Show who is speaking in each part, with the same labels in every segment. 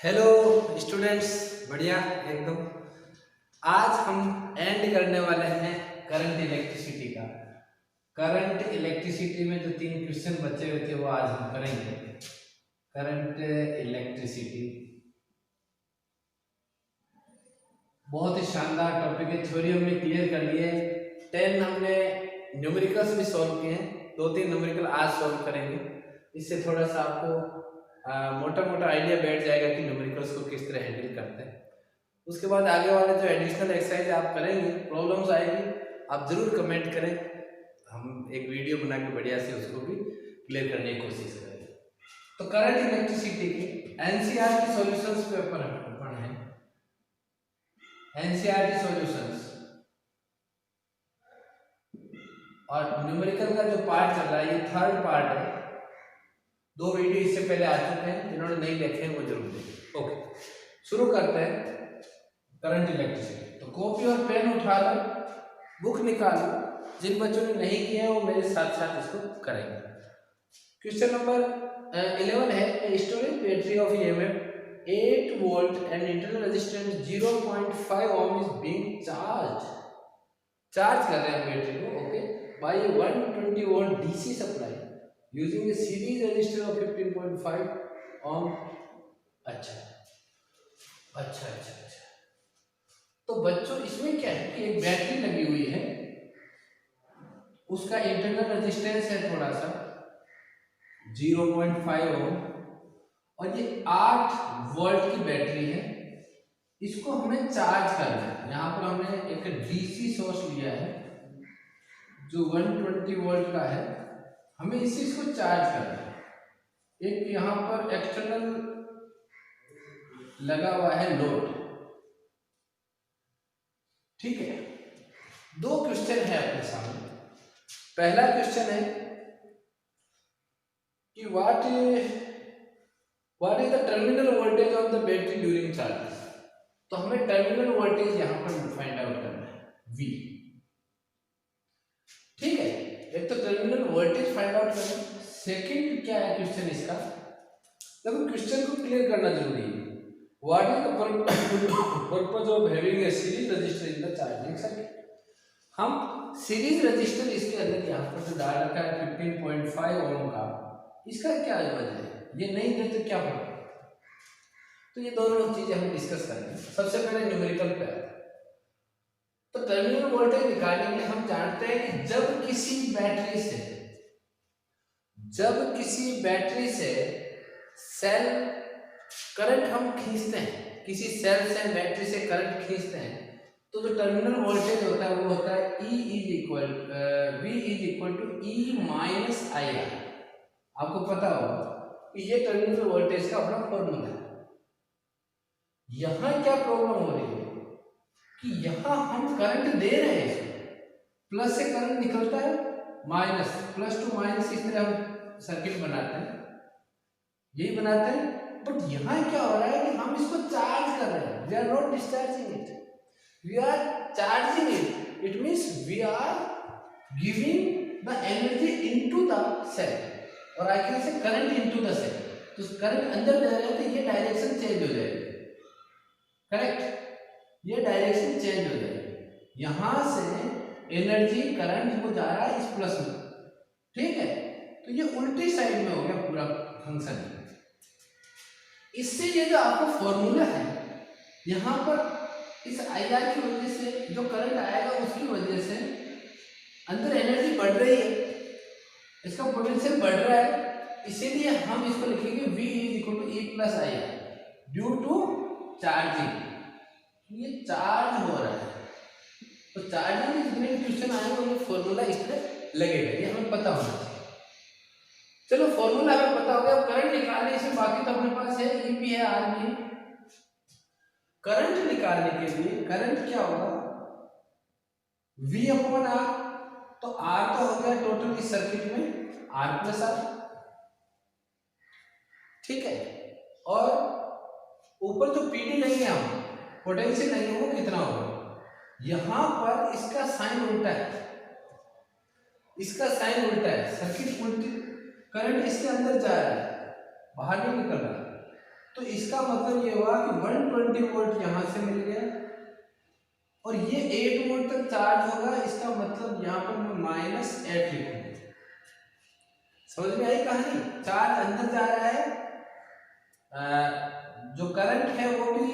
Speaker 1: Hello students, बढ़िया एकदम। आज हम एंड करने वाले हैं करंट इलेक्ट्रिसिटी का। करंट इलेक्ट्रिसिटी में जो 3 क्वेश्चन बचे हुए थे वो आज हम करेंगे। करंट इलेक्ट्रिसिटी बहुत ही शानदार टॉपिक है। थ्योरी हमने क्लियर कर ली है। 10 हमने न्यूमेरिकल्स भी सॉल्व किए हैं। 2-3 न्यूमेरिकल आज सॉल्व करेंगे। इससे थोड़ा सा आपको मोटा मोटा आइडिया बैठ जाएगा कि न्यूमेरिकल्स को किस तरह हैंडल करते हैं। उसके बाद आगे वाले जो एडिशनल एक्सरसाइज आप करेंगे, प्रॉब्लम्स आएगी, आप जरूर कमेंट करें। हम एक वीडियो बना के बढ़िया से उसको भी क्लियर करने की कोशिश करेंगे। तो करंट इलेक्ट्रिसिटी की एनसीईआरटी सॉल्यूशंस पे अपन है। एनसीईआरटी सॉल्यूशंस और न्यूमेरिकल का जो पार्ट चल रहा है, ये थर्ड पार्ट है। 2 वीडियो इससे पहले आ चुके हैं, जिन्होंने नहीं देखे हैं वो जरूर देखें। ओके, शुरू करते हैं करंट इलेक्ट्रिसिटी। तो कॉपी और पेन उठा लो, बुक निकालो। जिन बच्चों ने नहीं किया है वो मेरे साथ साथ इसको करेंगे। क्वेश्चन नंबर 11 है, a storage battery of EMF 8 volt and internal resistance 0.5 ohm is being charge कर रहे हैं बैटरी को, okay, by 120 volt DC supply using a series resistor of 15.5 ohm. अच्छा अच्छा अच्छा अच्छा। तो बच्चों इसमें क्या है कि एक बैटरी लगी हुई है, उसका इंटरनल रेजिस्टेंस है थोड़ा सा 0.5 ओम, और ये 8 वोल्ट की बैटरी है। इसको हमें चार्ज करना है। यहाँ पर हमने एक डीसी सोर्स लिया है जो 120 वोल्ट का है, हमें इसी को चार्ज करना है। एक यहाँ पर एक्सटर्नल लगा हुआ है लोड, ठीक है। 2 क्वेश्चन है अपने सामने। पहला क्वेश्चन है कि what is the terminal voltage of the battery during charge. तो हमें टर्मिनल वोल्टेज यहां पर फाइंड आउट करना है, V, ठीक है। एक तो टर्मिनल वोल्टेज फाइंड आउट करना। सेकंड क्या है क्वेश्चन इसका, देखो क्वेश्चन को क्लियर करना जरूरी है। What is the purpose of having a series register in the charging circuit. हम सीरीज रजिस्टर इसके अंदर यहाँ पर जो डाल रखा है 15.5 ओम का, इसका क्या वजह है, ये नहीं दे तो क्या होगा। तो ये दोनों चीजें हम डिस्कस करेंगे। सबसे पहले न्यूमेरिकल पे आते हैं। तो टर्मिनल वोल्टेज निकालने के लिए हम जानते हैं कि जब किसी बैटरी से सेल करंट हम खींचते हैं, किसी सेल से बैटरी से करंट खींचते हैं, तो जो टर्मिनल वोल्टेज होता है वो होता है V is equal to E minus IR। आपको पता होगा कि ये टर्मिनल वोल्टेज का अपना फॉर्मूला है। यहां क्या प्रॉब्लम हो रही है कि यहां हम करंट दे रहे हैं, प्लस से करंट निकलता है, माइनस, प्लस टू माइनस, इस तरह हम सर्किट बनाते हैं, यही बनाते हैं। बट यहां क्या हो रहा है कि हम इसको चार्ज कर रहे हैं। We are not discharging it, we are charging it means we are giving the energy into the cell, or I can say current into the cell। तो करंट अंदर जा रहा है तो ये डायरेक्शन चेंज हो जाएगी, करेक्ट, ये डायरेक्शन चेंज हो जाएगी। यहां से एनर्जी करंट को जा रहा है इस प्लस में, ठीक है। तो ये उल्टी साइड में हो गया पूरा फंक्शन। इससे ये जो आपका फॉर्मूला है, यहां पर इस IR की वजह से जो करंट आएगा उसकी वजह से अंदर एनर्जी बढ़ रही है, इसका पोटेंशियल बढ़ रहा है। इसीलिए हम इसको लिखेंगे V is equal to E plus IR due to charging. ये चार्ज हो रहा है, तो चार्जिंग में जितने भी क्वेश्चन आएंगे उनमें फॉर्मूला इस पर लगेगा, ये हमें पता होना चाहिए। चलो फॉर्मूला हमें पता हो गया। करंट निकालने से बाकी तो अपने पास है EP है, R भी है। करंट निकालने के लिए करंट क्या होगा, V अपॉन R। तो R तो हो गया टोटल इस सर्किट में R प्लस R, ठीक है। और ऊपर जो PD लेंगे हम, पोटेंशियल लेंगे, वो कितना होगा, यहां पर इसका साइन उल्टा है, इसका साइन उल्टा है, सर्किट उल्टी, करंट इसके अंदर जा रहा है, बाहर नहीं निकल रहा है। तो इसका मतलब ये हुआ कि 120 वोल्ट यहाँ से मिल गया और ये 8 वोल्ट तक चार्ज होगा। इसका मतलब यहाँ पर मैं -8 लिखूंगा। समझ में आई कहानी? चार्ज अंदर जा रहा है, जो करंट है वो भी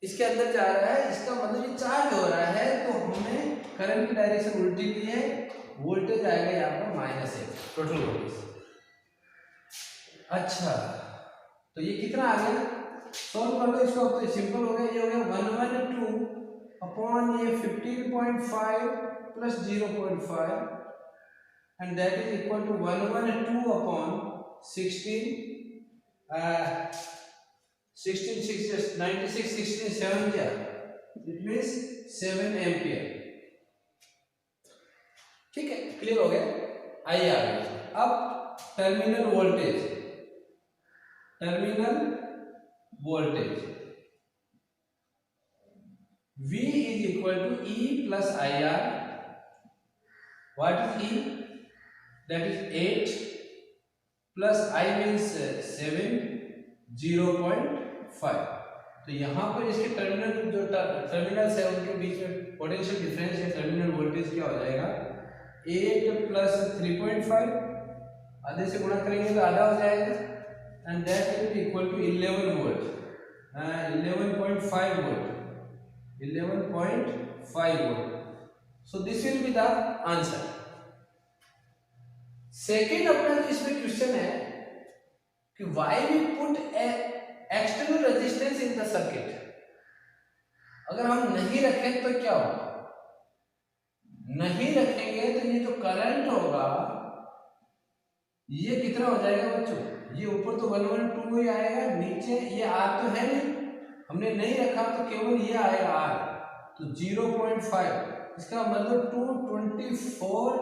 Speaker 1: इसके अंदर जा रहा है। इसका मतलब ये चार्ज हो रहा है, तो हमने करंट की डायरेक्शन उल्टी ली है। वोल्टेज आएगा यहाँ पर -8 टोटल वोल्टेज। अच्छा, तो ये कितना आ गया? सॉल्व कर लो इसको। अब तो सिंपल हो गया। ये हो गया 112 अपॉन ये 15.5 plus 0.5 and that is equal to 112 upon 16 16 6 96 16 7 क्या? It means 7 ampere. ठीक है, क्लियर हो गया? आइए आगे। अब terminal voltage, terminal voltage V is equal to E plus IR. What is E? That is 8 plus I means 7 0.5. तो यहाँ पर इसके टर्मिनल जो टर्मिनल्स है उनके बीच में पोटेंशियल डिफरेंस या टर्मिनल वोल्टेज क्या हो जाएगा? 8 प्लस 3.5 आधे से गुणा करेंगे तो आधा हो जाएगा and that will be equal to 11 volt, 11.5 volt, 11.5 volt. So this will be the answer. Second अपना जो इसमें क्वेश्चन है कि why we put a external resistance in the circuit. अगर हम नहीं रखें तो क्या होगा? नहीं रखेंगे तो ये जो करंट होगा ये कितना हो जाएगा बच्चों? ये ऊपर तो 112 ही आएगा, नीचे ये R तो है नहीं, हमने नहीं रखा तो केवल ये आएगा R, तो 0.5। इसका मतलब 224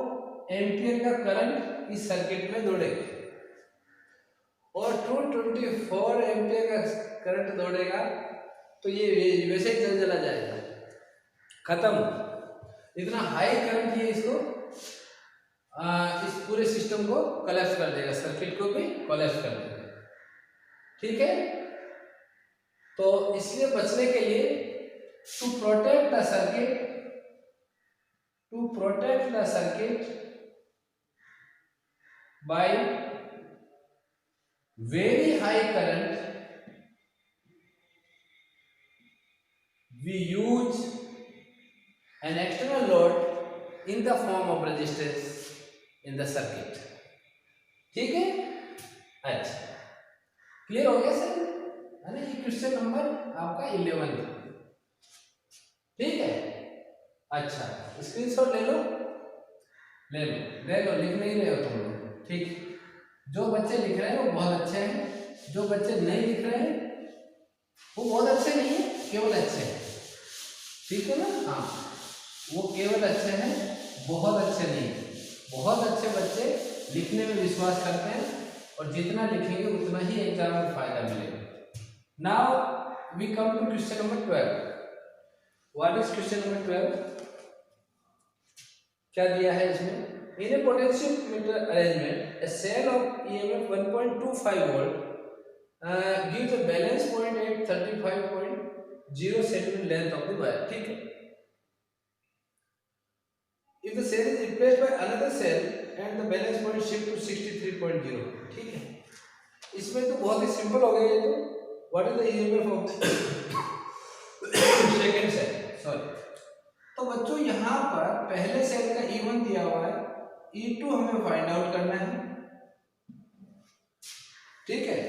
Speaker 1: एम्पियर का करंट इस सर्किट में दौड़ेगा और 224 एम्पियर का करंट दौड़ेगा तो ये वैसे ही चला जाएगा, खत्म। इतना हाई करंट ये इसको इस पूरे सिस्टम को कोलैप्स कर देगा, सर्किट को भी कोलैप्स कर देगा। ठीक है, तो इसलिए बचने के लिए to protect the circuit by very high current we use an external load in the form of resistance in the circuit. ठीक है, अच्छा क्लियर हो गया सर? ये क्वेश्चन नंबर आपका 11 था। ठीक है, अच्छा स्क्रीनशॉट ले लो, लिख नहीं रहे हो तुम लोग? ठीक, जो बच्चे लिख रहे हैं वो बहुत अच्छे हैं, जो बच्चे नहीं लिख रहे हैं वो बहुत अच्छे नहीं है, केवल अच्छे हैं। ठीक है ना? हाँ, वो केवल अच्छे हैं, बहुत अच्छे नहीं। बहुत अच्छे बच्चे लिखने में विश्वास करते हैं और जितना लिखेंगे उतना ही एग्जाम में फायदा मिलेगा। Now we come to question number 12. What is question number 12? क्या दिया है इसमें? In a potentiometer arrangement, a cell of EMF 1.25 volt gives a balance point at 35.0 cm length of the wire. ठीक है? If the cell is replaced by another cell and the balance point shift to 63.0. ठीक है? इसमें तो बहुत ही simple हो गया ये तो। What is the EMF of second cell? Sorry. तो बच्चों यहाँ पर पहले सेल का E1 दिया हुआ है, E2 हमें फाइंड आउट करना है। ठीक है,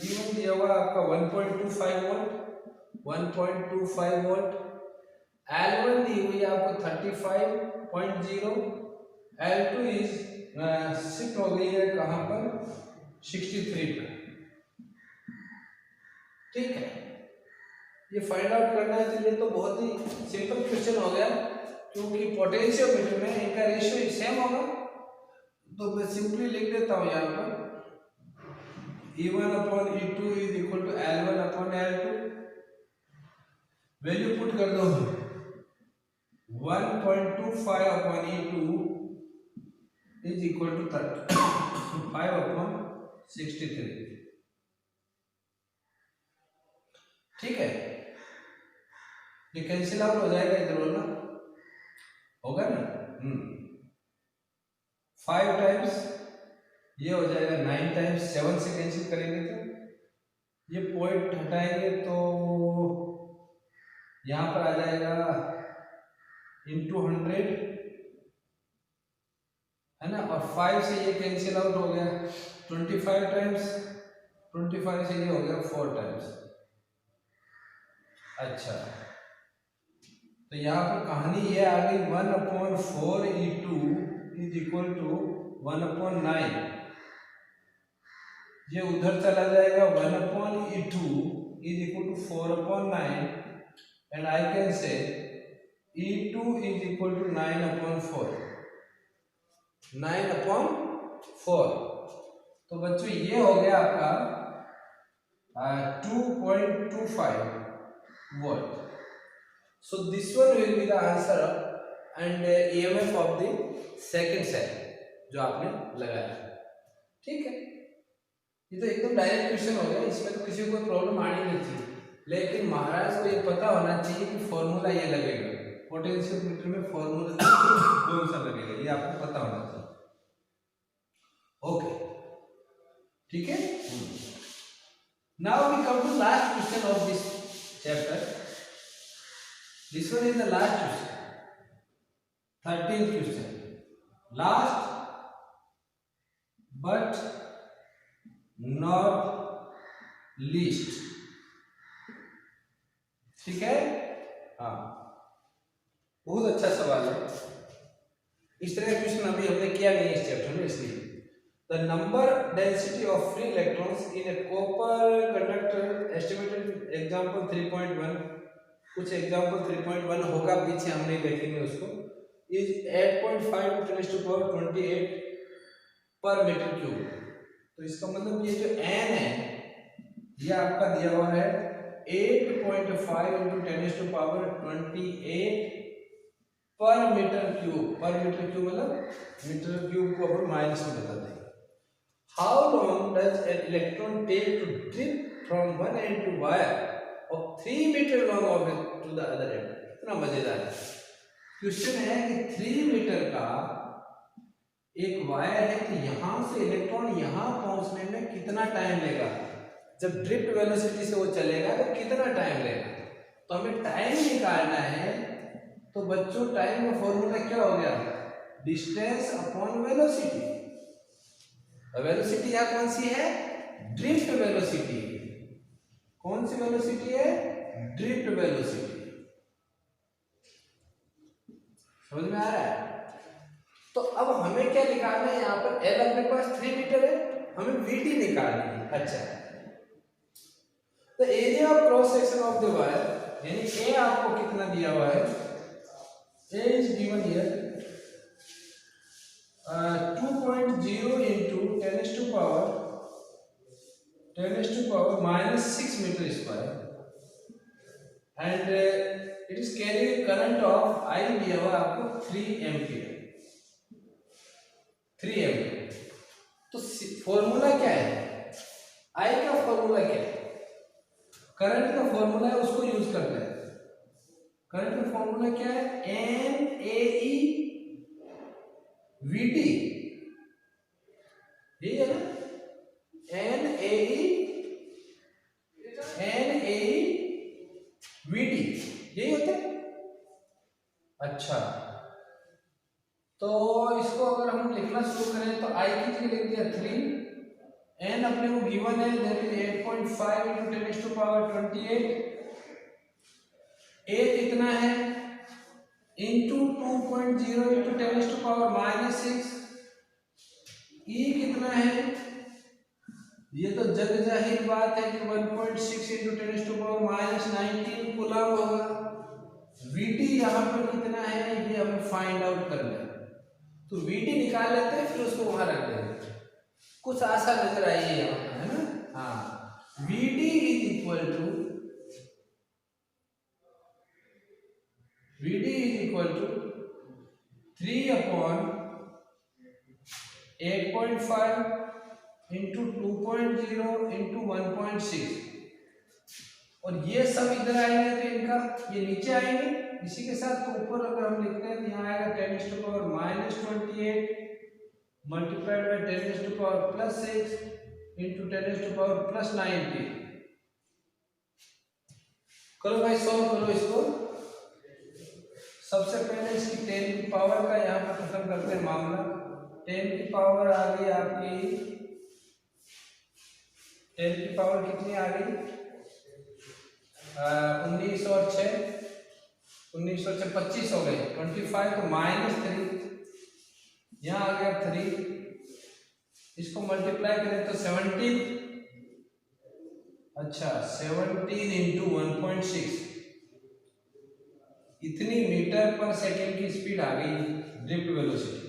Speaker 1: E1 दिया हुआ आपका 1.25 वोल्ट, 1.25 वोल्ट। L1 दी हुई है आपको 35.0, L2 इज शिफ्ट हो गई है कहाँ पर? 63 पर। ठीक है, ये फाइंड आउट करना है तो ये तो बहुत ही सिंपल क्वेश्चन हो गया, क्योंकि पोटेंशियोमीटर में इनका रेशियो सेम होगा। तो मैं सिंपली लिख देता हूँ यहाँ पर E1 upon E2 is equal to L1 upon L2। Value put कर दो, 1.25 upon E2 is equal to 35 upon 63। ठीक है, ये कैंसिल आउट हो जाएगा इधर बोलना होगा ना। 5 टाइम्स ये हो जाएगा 9 टाइम्स, 7 से कैंसिल करेंगे तो ये पॉइंट हटाएंगे तो यहाँ पर आ जाएगा इंटू 100 है ना, और 5 से ये कैंसिल आउट हो गया 25 टाइम्स, 25 से ये हो गया 4 टाइम्स। अच्छा, तो यहाँ पर कहानी ये आ गई 1/4 E2 इज इक्वल टू 1/9। ये उधर चला जाएगा 1/E2 is equal to 4/9 and I can say E2 is equal to 9/4, 9/4। तो बच्चों ये हो गया आपका 2.25 volt. So this one will be the answer and EMF of the second cell जो आपने लगाया। ठीक है, ये तो एकदम डायरेक्ट क्वेश्चन हो गया, इसमें तो किसी को कोई प्रॉब्लम आनी नहीं चाहिए, लेकिन महाराज को ये पता होना चाहिए कि फॉर्मूला ये लगेगा, पोटेंशियोमीटर में फॉर्मूला कौन सा लगेगा ये आपको पता होना चाहिए। ओके, ठीक है। Now we come to last question of this chapter. This one is the last question, 13th question, last but not least। ठीक है, हाँ, बहुत अच्छा सवाल है। इस तरह का क्वेश्चन अभी हमने किया नहीं इस चैप्टर में, इसलिए the number density of free electrons in A copper conductor estimated example 3.1, कुछ एग्जांपल 3.1 होगा पीछे, हम नहीं देखेंगे उसको, इज 8.5 × 10⁻28 पर मीटर क्यूब। तो इसका मतलब ये जो n है ये आपका दिया हुआ है 8.5 × 10⁻28 per metre cube. Per metre cube मतलब मीटर क्यूब को अपन माइनस में बता देंगे। How long does an electron take to drift from one end to wire और 3 metre long of to the other end. इतना मजेदार है क्वेश्चन है कि 3 मीटर का एक वायर है कि यहां से इलेक्ट्रॉन यहां पहुंचने में कितना टाइम लेगा, जब ड्रिफ्ट वेलोसिटी से वो चलेगा तो कितना टाइम लेगा। तो हमें टाइम निकालना है, तो बच्चों टाइम का फॉर्मूला क्या हो गया, डिस्टेंस अपॉन वेलोसिटी। वेलोसिटी यहां कौन सी है, ड्रिफ्ट वेलोसिटी। कौन सी वेलोसिटी है, ड्रिफ्ट वेलोसिटी। समझ में आ रहा है। तो अब हमें क्या निकालना है, यहाँ पर L अपने पास 3 मीटर है, हमें VT निकालनी है। अच्छा, तो area of cross section of the wire, यानी A आपको कितना दिया हुआ है, A is given here 2.0 into 10 to power -6 meter square and it is carrying a current of I दिया हुआ आपको 3 एम्पियर। तो फॉर्मूला क्या है, I का फॉर्मूला क्या है, करंट का फॉर्मूला है, उसको यूज करते हैं। करंट का फॉर्मूला क्या है, NAE VT, यही है ना, NAE VT, यही होता है। अच्छा, तो इसको अगर हम लिखना शुरू करें तो I की जगह लिख दिया 3, N अपने को गिवन है दैट इज 8.5 × 10⁻28, A कितना है इंटू 2.0 × 10⁻6, E कितना है, ये तो जग जाहिर बात है कि 1.6 × 10⁻19 कूलम होगा। VT यहाँ पर कितना है ये हमें फाइंड आउट करना है, तो VT निकाल लेते हैं, फिर उसको वहां रख देंगे। कुछ आशा नजर आई है यहाँ पर, है ना। हाँ, VT इज इक्वल टू 3/8.5 × 2.0 × 1.6, और ये सब इधर आएंगे तो इनका ये नीचे आएंगे। इसी के साथ तो ऊपर अगर हम लिखते हैं तो यहाँ आएगा 10⁻⁻28 मल्टीप्लाइड बाय 10⁻+6 इंटू 10⁻+90। करो भाई सॉल्व करो इसको। सबसे पहले इसकी 10 की पावर का यहाँ पर खत्म करते हैं मामला। 10 की पावर आ गई आपकी, 10 की पावर कितनी आ गई? 19 और 6 25 हो गए। 25 तो -3 यहाँ आ गया 3। इसको मल्टीप्लाई करें तो 17, अच्छा 17 इंटू 1.6 इतनी मीटर पर सेकेंड की स्पीड आ गई ड्रिफ्ट वेलोसिटी।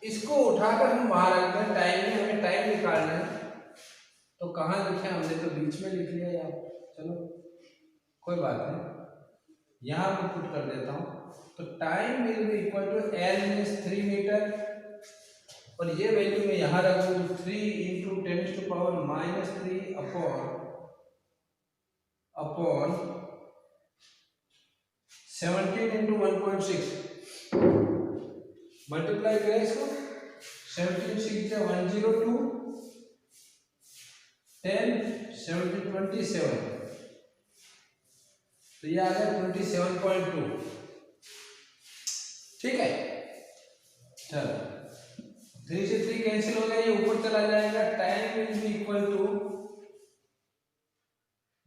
Speaker 1: इसको उठाकर हम बाहर आते हैं टाइम में, हमें टाइम निकालना है। तो कहाँ लिखे हमने? तो बीच में लिख लिया यार, चलो कोई बात नहीं, यहाँ मैं पुट कर देता हूँ। तो time will be equal to L means 3 metre और ये वैल्यू मैं यहाँ रख दूँ 3 इंटू 10⁻³ अपॉन 17 इंटू 1.6 मल्टीप्लाई करें इसको। 17 6 102 10 17 27 तो ये आ गया 27.2। ठीक है, चलो 3 से 3 कैंसिल हो गया, ये ऊपर चला जाएगा। Time will be equal to,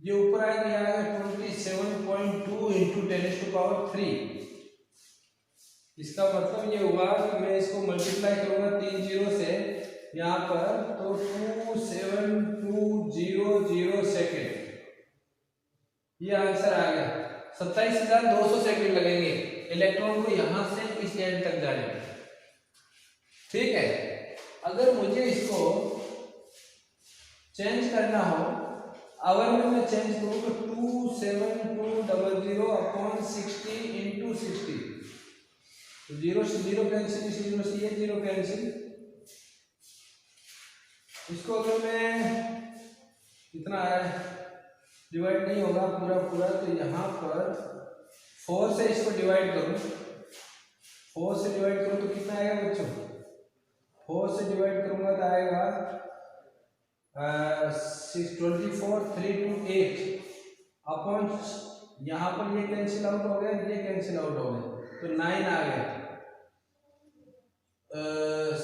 Speaker 1: ये ऊपर आएगा, ये आएगा 27.2 इंटू 10⁻³ इसका मतलब ये हुआ कि मैं इसको मल्टीप्लाई करूंगा 3 जीरो से यहाँ पर, तो 27200 सेकेंड ये आंसर आ गया। 27,200 सेकेंड लगेंगे इलेक्ट्रॉन को यहां से इस एंड तक जाने में। ठीक है, अगर मुझे इसको चेंज करना हो, आवर में मैं चेंज करूँ तो 27200 अपॉन 60 इंटू 60 तो 0 से 0 कैंसिल, इस 0 से ये 0 कैंसिल। इसको अगर मैं इतना आ रहा है डिवाइड नहीं होगा पूरा पूरा, तो यहाँ पर 4 से इसको डिवाइड करूँ, 4 से डिवाइड करूँ तो कितना आएगा बच्चों? 4 से डिवाइड करूँगा तो आएगा 624 328 अपॉन, यहाँ पर ये कैंसिल आउट हो गया, ये कैंसिल आउट हो गया तो 9 आ गया।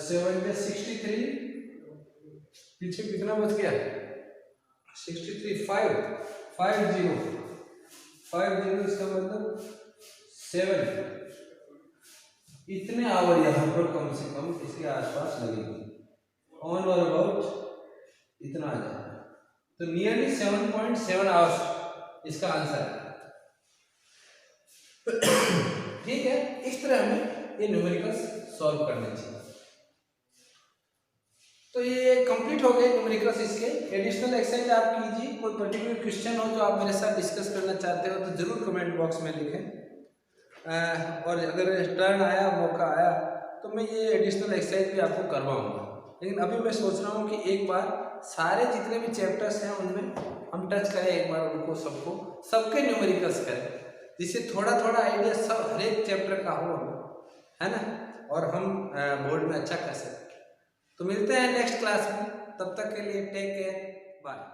Speaker 1: 7 में 63 पीछे कितना बच गया? 63 50 इसका मतलब 7। इतने आवर यहाँ पर कम से कम इसके आसपास लगेगी, ऑन और अबाउट इतना आ जाएगा। तो नियरली 7.7 आवर्स इसका आंसर है। ठीक है, इस तरह हमें ये न्यूमेरिकल्स सॉल्व करने चाहिए। तो ये कंप्लीट हो गए न्यूमेरिकल्स इसके। एडिशनल एक्सरसाइज आप कीजिए, कोई पर्टिकुलर क्वेश्चन हो जो आप मेरे साथ डिस्कस करना चाहते हो तो जरूर कमेंट बॉक्स में लिखें। और अगर टर्न आया, मौका आया तो मैं ये एडिशनल एक्सरसाइज भी आपको करवाऊंगा। लेकिन अभी मैं सोच रहा हूँ कि एक बार सारे जितने भी चैप्टर्स हैं उनमें हम टच करें, एक बार उनको सबके न्यूमेरिकल्स करें, जिससे थोड़ा थोड़ा आइडिया सब हर एक चैप्टर का हो, है ना, और हम बोर्ड में अच्छा कर सकें। तो मिलते हैं नेक्स्ट क्लास में, तब तक के लिए टेक केयर, बाय।